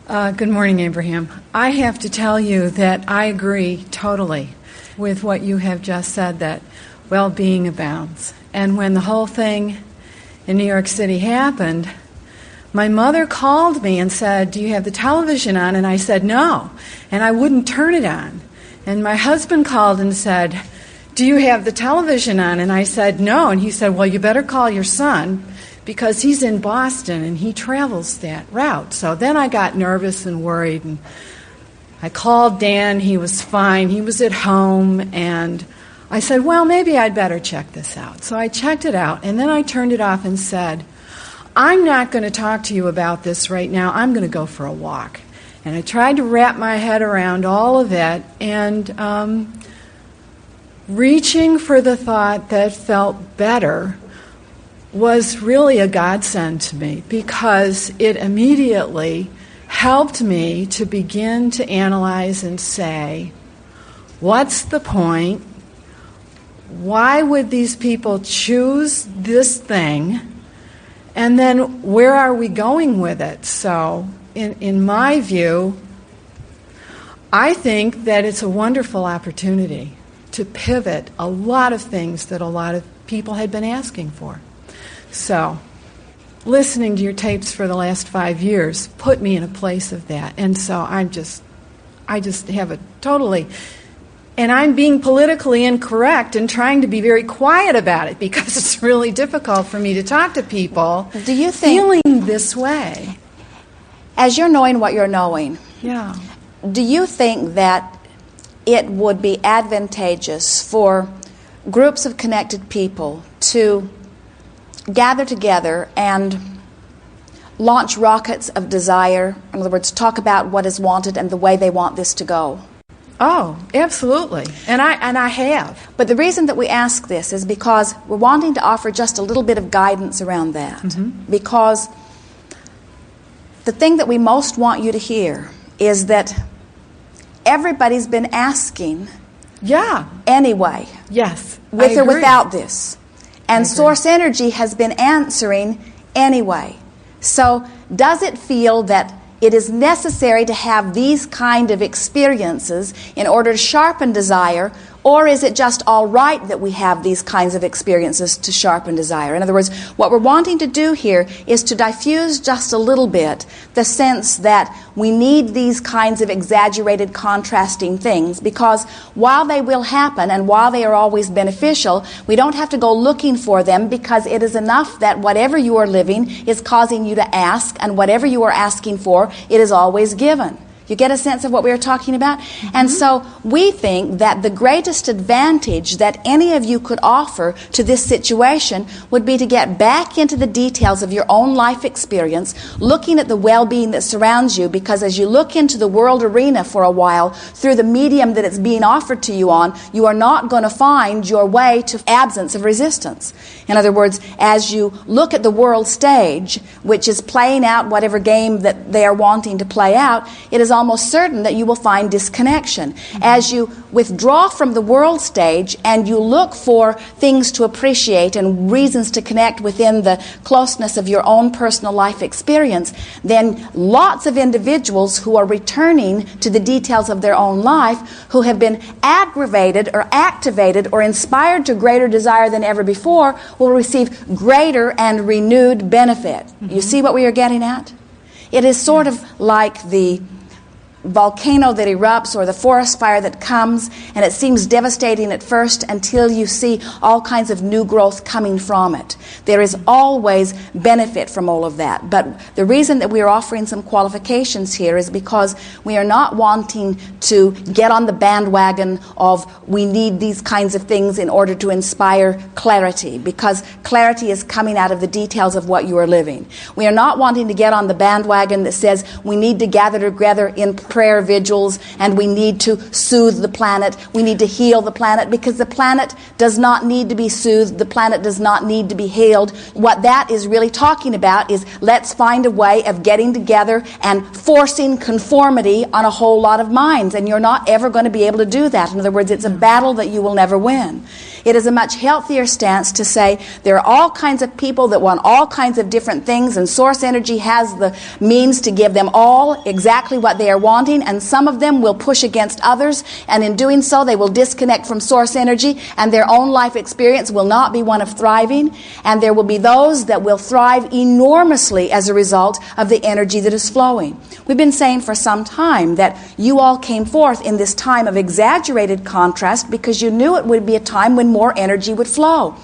Good morning, Abraham. I have to tell you that I agree totally with what you have just said, that well-being abounds. And when the whole thing in New York City happened, my mother called me and said, "Do you have the television on?" And I said, "No." And I wouldn't turn it on. And my husband called and said, "Do you have the television on?" And I said, "No." And he said, "Well, you better call your son, because he's in Boston and he travels that route." So then I got nervous and worried, and I called Dan. He was fine. He was at home, and I said, well, maybe I'd better check this out. So I checked it out, and then I turned it off and said, I'm not going to talk to you about this right now. I'm going to go for a walk. And I tried to wrap my head around all of it, and reaching for the thought that felt better was really a godsend to me, because it immediately helped me to begin to analyze and say, what's the point? Why would these people choose this thing? And then where are we going with it? So in my view, I think that it's a wonderful opportunity to pivot a lot of things that a lot of people had been asking for. So listening to your tapes for the last 5 years put me in a place of that. And so I just have a totally, and I'm being politically incorrect and trying to be very quiet about it, because it's really difficult for me to talk to people Do you think, feeling this way. as you're knowing what you're knowing, Yeah. do you think that it would be advantageous for groups of connected people to gather together and launch rockets of desire? In other words, talk about what is wanted and the way they want this to go. Oh, absolutely. And I have. But the reason that we ask this is because we're wanting to offer just a little bit of guidance around that. Mm-hmm. Because the thing that we most want you to hear is that everybody's been asking Yeah. anyway, Yes. with I or agree. without this. And Source Energy has been answering anyway. So does it feel that it is necessary to have these kind of experiences in order to sharpen desire, or is it just all right that we have these kinds of experiences to sharpen desire? In other words, what we're wanting to do here is to diffuse just a little bit the sense that we need these kinds of exaggerated, contrasting things, because while they will happen and while they are always beneficial, we don't have to go looking for them, because it is enough that whatever you are living is causing you to ask, and whatever you are asking for, it is always given. You get a sense of what we are talking about? Mm-hmm. And so we think that the greatest advantage that any of you could offer to this situation would be to get back into the details of your own life experience, looking at the well-being that surrounds you, because as you look into the world arena for a while, through the medium that it's being offered to you on, you are not going to find your way to absence of resistance. In other words, as you look at the world stage, which is playing out whatever game that they are wanting to play out, it is almost certain that you will find disconnection. Mm-hmm. As you withdraw from the world stage and you look for things to appreciate and reasons to connect within the closeness of your own personal life experience, then lots of individuals who are returning to the details of their own life, who have been aggravated or activated or inspired to greater desire than ever before, will receive greater and renewed benefit. Mm-hmm. You see what we are getting at? It is sort of like the volcano that erupts or the forest fire that comes, and it seems devastating at first until you see all kinds of new growth coming from it. There is always benefit from all of that. But the reason that we are offering some qualifications here is because we are not wanting to get on the bandwagon of we need these kinds of things in order to inspire clarity, because clarity is coming out of the details of what you are living. We are not wanting to get on the bandwagon that says we need to gather together in prayer vigils and we need to soothe the planet, we need to heal the planet, because the planet does not need to be soothed, the planet does not need to be healed. What that is really talking about is let's find a way of getting together and forcing conformity on a whole lot of minds, and you're not ever going to be able to do that. In other words, it's a battle that you will never win. It is a much healthier stance to say there are all kinds of people that want all kinds of different things, and source energy has the means to give them all exactly what they are wanting, and some of them will push against others, and in doing so they will disconnect from source energy, and their own life experience will not be one of thriving, and there will be those that will thrive enormously as a result of the energy that is flowing. We've been saying for some time that you all came forth in this time of exaggerated contrast because you knew it would be a time when more energy would flow.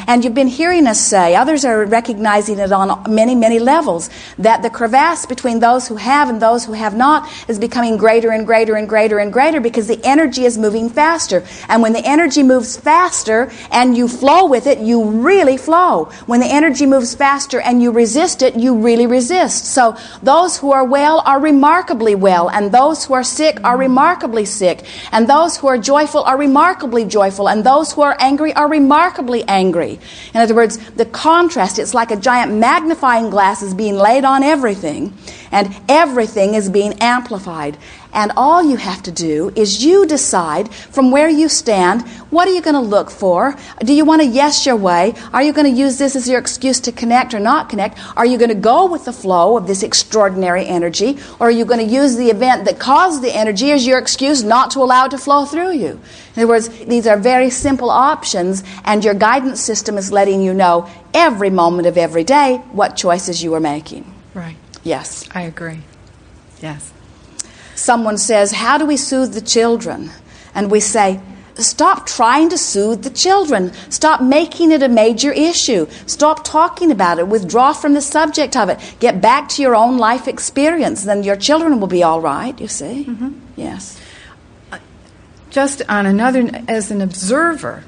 And you've been hearing us say, others are recognizing it on many, many levels, that the crevasse between those who have and those who have not is becoming greater and greater and greater and greater because the energy is moving faster. And when the energy moves faster and you flow with it, you really flow. When the energy moves faster and you resist it, you really resist. So those who are well are remarkably well, and those who are sick are remarkably sick, and those who are joyful are remarkably joyful, and those who are angry are remarkably angry. In other words, the contrast, it's like a giant magnifying glass is being laid on everything, and everything is being amplified. And all you have to do is you decide from where you stand, what are you going to look for? Do you want to yes your way? Are you going to use this as your excuse to connect or not connect? Are you going to go with the flow of this extraordinary energy? Or are you going to use the event that caused the energy as your excuse not to allow it to flow through you? In other words, these are very simple options, and your guidance system is letting you know every moment of every day what choices you are making. Right. Yes. I agree. Yes. Someone says, how do we soothe the children? And we say, stop trying to soothe the children. Stop making it a major issue. Stop talking about it. Withdraw from the subject of it. Get back to your own life experience. Then your children will be all right, you see. Yes. Just on another, as an observer,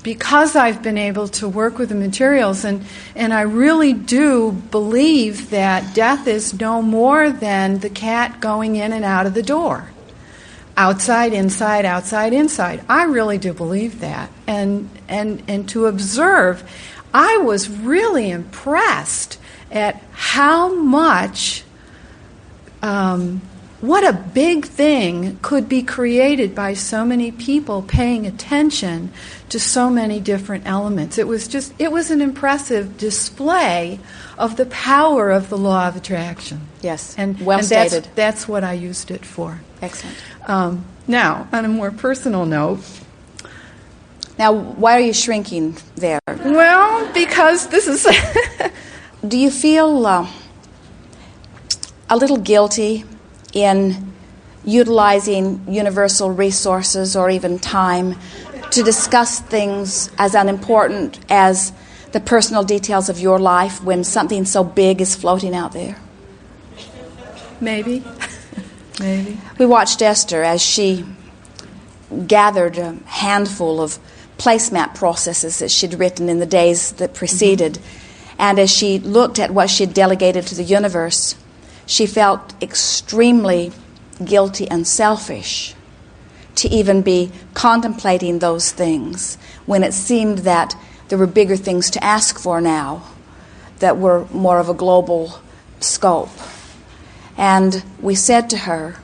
because I've been able to work with the materials, and I really do believe that death is no more than the cat going in and out of the door. Outside, inside, outside, inside. I really do believe that. And to observe, I was really impressed at how much, what a big thing could be created by so many people paying attention to so many different elements. It was an impressive display of the power of the law of attraction. Yes, and well stated. That's what I used it for. Excellent. Now, on a more personal note. Now, why are you shrinking there? Well, because this is... Do you feel a little guilty in utilizing universal resources or even time to discuss things as unimportant as the personal details of your life when something so big is floating out there? Maybe. Maybe. We watched Esther as she gathered a handful of placemat processes that she'd written in the days that preceded. And as she looked at what she'd delegated to the universe, she felt extremely guilty and selfish to even be contemplating those things when it seemed that there were bigger things to ask for now that were more of a global scope. And we said to her,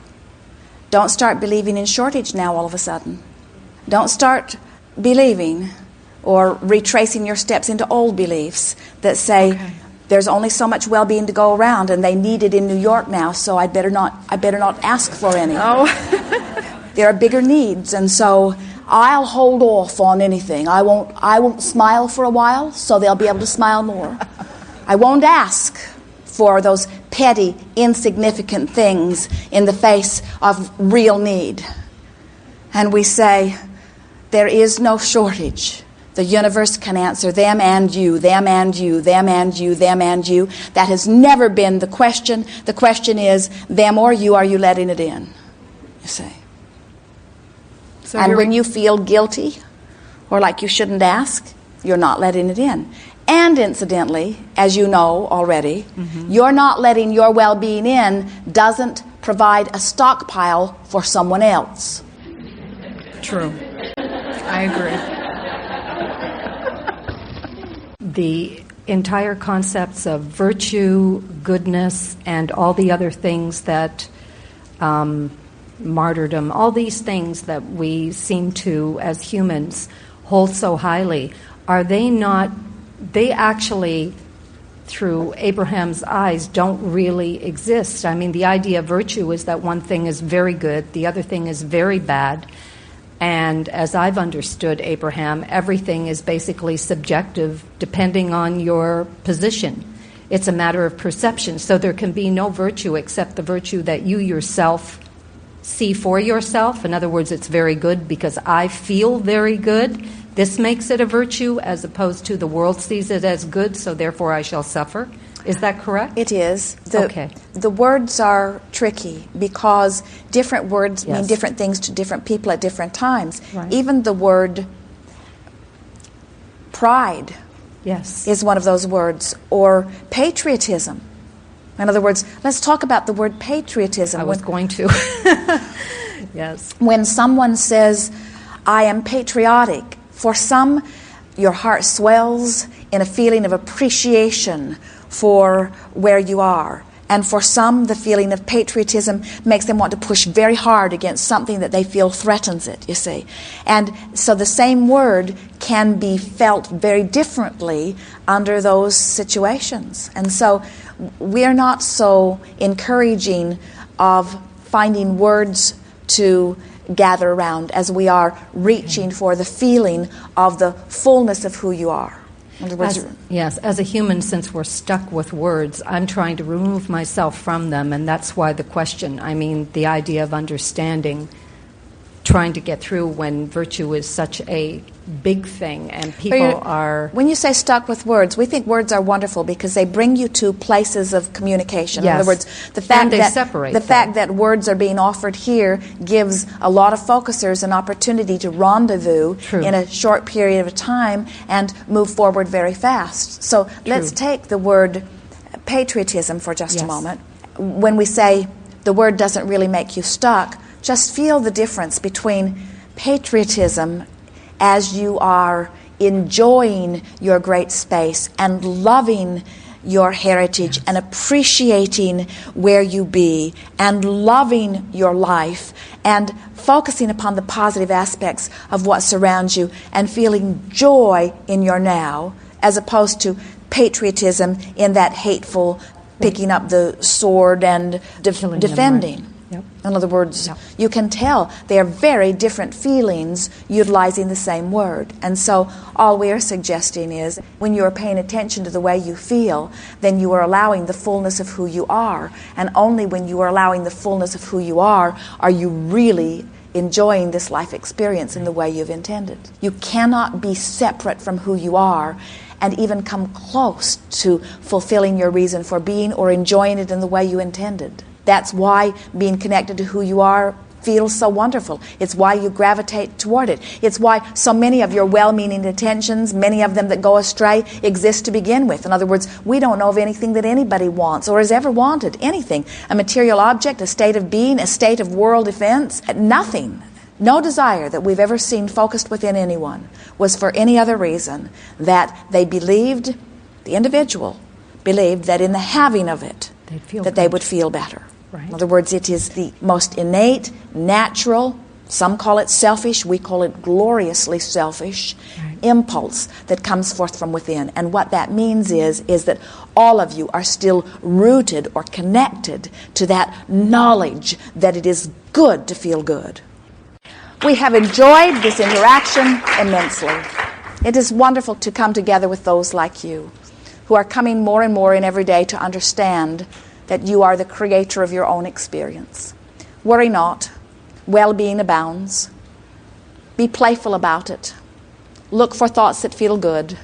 don't start believing in shortage now all of a sudden. Don't start believing or retracing your steps into old beliefs that say, there's only so much well-being to go around, and they need it in New York now, so I better not ask for any. Oh. There are bigger needs, and so I'll hold off on anything. I won't smile for a while, so they'll be able to smile more. I won't ask for those petty, insignificant things in the face of real need. And we say, there is no shortage. The universe can answer them and you, them and you, them and you, them and you. That has never been the question. The question is, them or you, are you letting it in? You see. So and when you feel guilty or like you shouldn't ask, you're not letting it in. And incidentally, as you know already, you're not letting your well-being in doesn't provide a stockpile for someone else. True. I agree. The entire concepts of virtue, goodness, and all the other things that martyrdom, all these things that we seem to, as humans, hold so highly, are they not, they actually, through Abraham's eyes, don't really exist. I mean, the idea of virtue is that one thing is very good, the other thing is very bad. And as I've understood Abraham, everything is basically subjective depending on your position. It's a matter of perception. So there can be no virtue except the virtue that you yourself see for yourself. In other words, it's very good because I feel very good. This makes it a virtue as opposed to the world sees it as good, so therefore I shall suffer. Is that correct? It is. Okay. The words are tricky because different words mean different things to different people at different times. Right. Even the word pride is one of those words, or patriotism. In other words, let's talk about the word patriotism. I was going to. Yes. When someone says, I am patriotic, for some, your heart swells in a feeling of appreciation for where you are. And for some, the feeling of patriotism makes them want to push very hard against something that they feel threatens it, you see. And so the same word can be felt very differently under those situations. And so we're not so encouraging of finding words to gather around as we are reaching for the feeling of the fullness of who you are. In other words, as a human, since we're stuck with words, I'm trying to remove myself from them, and that's why the question, I mean, the idea of understanding, trying to get through when virtue is such a big thing and people are... When you say stuck with words, we think words are wonderful because they bring you to places of communication. Yes. In other words, the fact that words are being offered here gives a lot of focusers an opportunity to rendezvous in a short period of time and move forward very fast. So let's take the word patriotism for just a moment. When we say the word doesn't really make you stuck, just feel the difference between patriotism as you are enjoying your great space and loving your heritage and appreciating where you be and loving your life and focusing upon the positive aspects of what surrounds you and feeling joy in your now, as opposed to patriotism in that hateful picking up the sword and defending. In other words, you can tell they are very different feelings utilizing the same word. And so all we are suggesting is when you are paying attention to the way you feel, then you are allowing the fullness of who you are. And only when you are allowing the fullness of who you are you really enjoying this life experience in the way you've intended. You cannot be separate from who you are and even come close to fulfilling your reason for being or enjoying it in the way you intended. That's why being connected to who you are feels so wonderful. It's why you gravitate toward it. It's why so many of your well-meaning intentions, many of them that go astray, exist to begin with. In other words, we don't know of anything that anybody wants or has ever wanted, anything. A material object, a state of being, a state of world events, nothing. No desire that we've ever seen focused within anyone was for any other reason that they believed, the individual believed that in the having of it, they would feel better. Right. In other words, it is the most innate, natural, some call it selfish, we call it gloriously selfish, impulse that comes forth from within. And what that means is that all of you are still rooted or connected to that knowledge that it is good to feel good. We have enjoyed this interaction immensely. It is wonderful to come together with those like you who are coming more and more in every day to understand that you are the creator of your own experience. Worry not. Well-being abounds. Be playful about it. Look for thoughts that feel good.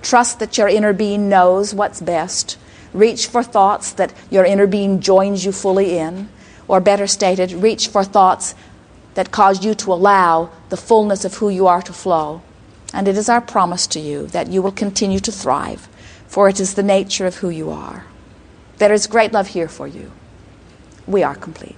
Trust that your inner being knows what's best. Reach for thoughts that your inner being joins you fully in. Or better stated, reach for thoughts that cause you to allow the fullness of who you are to flow. And it is our promise to you that you will continue to thrive, for it is the nature of who you are. There is great love here for you. We are complete.